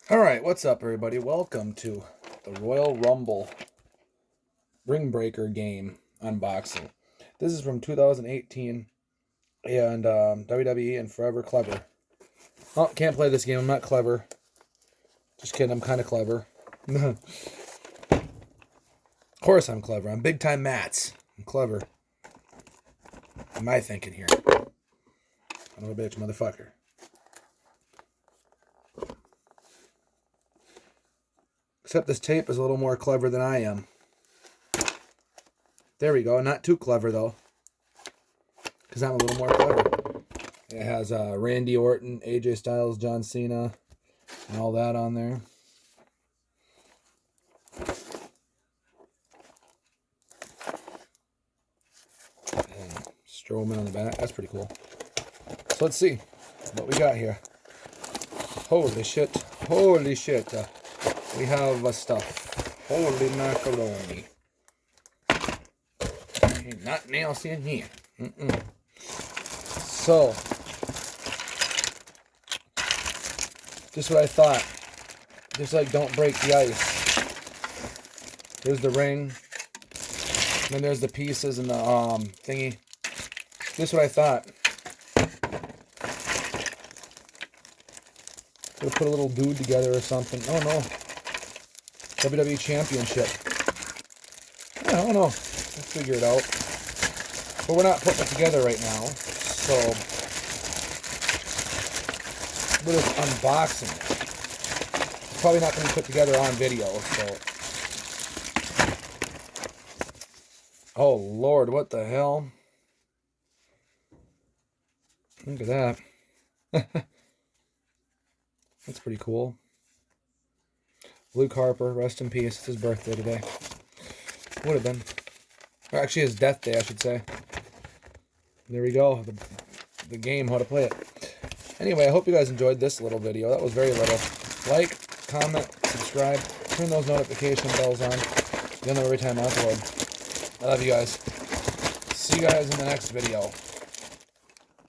Alright, what's up everybody? Welcome to the Royal Rumble Ring Breaker game unboxing. This is from 2018 and WWE and Forever Clever. Oh, can't play this game, I'm not clever. Just kidding, I'm kind of clever. Of course I'm clever, I'm big time Mats. I'm clever. What am I thinking here? I'm a bitch, motherfucker. Except this tape is a little more clever than I am. There we go. Not too clever, though. Because I'm a little more clever. It has Randy Orton, AJ Styles, John Cena, and all that on there. And Strowman on the back. That's pretty cool. So let's see what we got here. Holy shit. Holy shit. We have stuff. Holy macaroni. Ain't nothing else in here. So, just what I thought. Just like don't break the ice. There's the ring. And then there's the pieces and the thingy. Just what I thought. We'll put a little dude together or something. Oh no. WWE Championship. Yeah, I don't know. We'll figure it out. But we're not putting it together right now. So we're just unboxing it. It's probably not going to be put together on video. So, oh Lord, what the hell? Look at that. That's pretty cool. Luke Harper, rest in peace. It's his birthday today. Would have been. Or actually his death day, I should say. There we go. The game, how to play it. Anyway, I hope you guys enjoyed this little video. That was very little. Like, comment, subscribe, turn those notification bells on. You'll know every time I upload. I love you guys. See you guys in the next video.